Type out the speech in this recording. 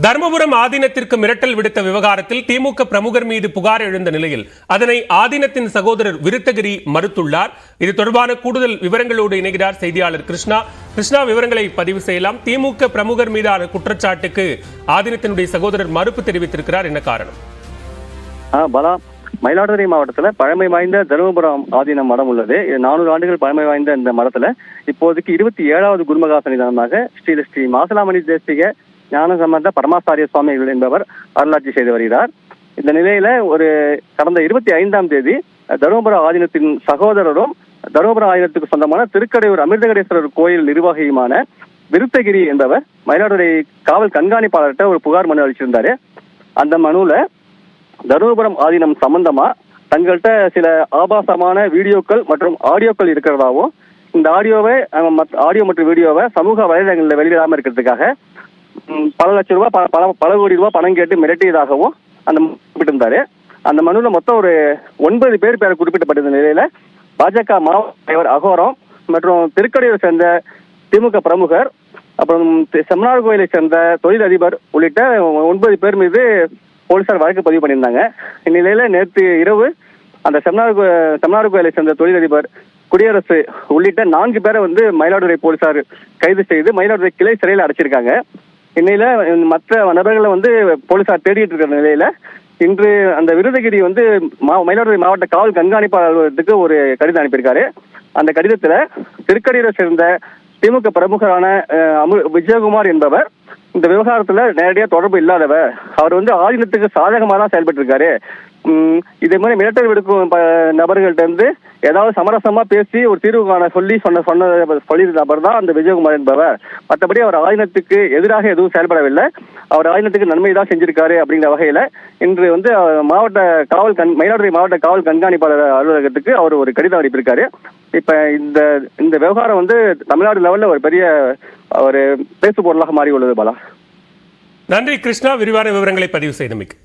தர்மபுரம் ஆதீனத்திற்கு மிரட்டல் விடுத்த விவகாரத்தில் திமுக பிரமுகர் மீது புகார் எழுந்த நிலையில் அதனை ஆதீனத்தின் சகோதரர் விருத்தகிரி மறுத்துள்ளார். இது தொடர்பான கூடுதல் விவரங்களோடு இணைகிறார் செய்தியாளர் கிருஷ்ணா. விவரங்களை பதிவு செய்யலாம். திமுக பிரமுகர் மீதான குற்றச்சாட்டுக்கு ஆதீனத்தினுடைய சகோதரர் மறுப்பு தெரிவித்திருக்கிறார். என்ன காரணம்? பலா, மயிலாடுதுறை மாவட்டத்தில் பழமை வாய்ந்த தருமபுரம் ஆதீனம் மடம் உள்ளது. 400 ஆண்டுகள் பழமை வாய்ந்த இந்த மடத்துல இப்போதைக்கு 27வது குருமகா சன்னிதானமாக ஸ்ரீ மாசலாமணி தேசிக ஞான சம்பந்த பரமாச்சாரிய சுவாமிகள் என்பவர் அருளாட்சி செய்து வருகிறார். இந்த நிலையில கடந்த 25ஆம் தேதி தருமபுரம் ஆதீனத்தின் சகோதரரும் தருமபுரம் ஆதீனத்துக்கு சொந்தமான திருக்கடையூர் அமிர்தகடேஸ்வரர் கோயில் நிர்வாகியுமான விருத்தகிரி என்பவர் மயிலாடுதுறை காவல் கண்காணிப்பாளர்கிட்ட ஒரு புகார் மனு அளிச்சிருந்தாரு. அந்த மனுல தருமபுரம் ஆதீனம் சம்பந்தமா தங்கள்கிட்ட சில ஆபாசமான வீடியோக்கள் மற்றும் ஆடியோக்கள் இருக்கிறதாவும், இந்த ஆடியோ மற்றும் வீடியோவை சமூக வலைதளங்களில் வெளியிடாமல் இருக்கிறதுக்காக பல லட்சம் ரூபாய் பல கோடி ரூபாய் பணம் கேட்டு மிரட்டியதாகவும் அந்த குறிப்பிட்டிருந்தாரு. அந்த மனுவில் மொத்தம் 9 பேர் குறிப்பிட்டப்பட்டிருந்த நிலையில பாஜக மாவட்ட தலைவர் அகோரம் மற்றும் திருக்கடையூரை சேர்ந்த திமுக பிரமுகர், அப்புறம் செம்மனார் கோயிலை சேர்ந்த தொழிலதிபர் உள்ளிட்ட 9 பேர் மீது போலீசார் வழக்கு பதிவு பண்ணியிருந்தாங்க. இந்நிலையில நேற்று இரவு அந்த செம்மனார் கோயிலை சேர்ந்த தொழிலதிபர், குடியரசு உள்ளிட்ட 4 பேரை மயிலாடுதுறை போலீசார் கைது செய்து மயிலாடுதுறை கிளை சிறையில் அடைச்சிருக்காங்க. இந்நிலையில மற்ற நபர்களை போலீசார் தேடிட்டு இருக்கிற நிலையில இன்று அந்த விருதகிரி மயிலாடுதுறை மாவட்ட காவல் கண்காணிப்பாளர் அலுவலகத்துக்கு ஒரு கடிதம் அனுப்பியிருக்காரு. அந்த கடிதத்துல திருக்கடையூரை சேர்ந்த திமுக பிரமுகரான விஜயகுமார் என்பவர் இந்த விவகாரத்துல நேரடியாக தொடர்பு இல்லாதவர். அவர் ஆதீனத்துக்கு சாதகமாக தான் செயல்பட்டு இருக்காரு. இதே மாதிரி மிரட்டல் விடுக்கும் நபர்கள்ட்ட இருந்து ஏதாவது சமரசமா பேசி ஒரு தீர்வு காண சொல்லி நபர் தான் அந்த விஜயகுமார் என்பவர். மற்றபடி அவர் ஆதீனத்துக்கு எதிராக எதுவும் செயல்படவில்லை. அவர் ஆதீனத்துக்கு நன்மை தான் செஞ்சிருக்காரு அப்படிங்கிற வகையில இன்று மயிலாடுதுறை மாவட்ட காவல் கண்காணிப்பாளர் அலுவலகத்துக்கு அவர் ஒரு கடிதம் அனுப்பியிருக்காரு. இப்ப இந்த விவகாரம் தமிழ்நாடு லெவல்ல ஒரு பெரிய பேசு பொருளாக மாறி உள்ளது. பாலா, நன்றி கிருஷ்ணா, விரிவான விவரங்களை பதிவு செய்தமைக்கு.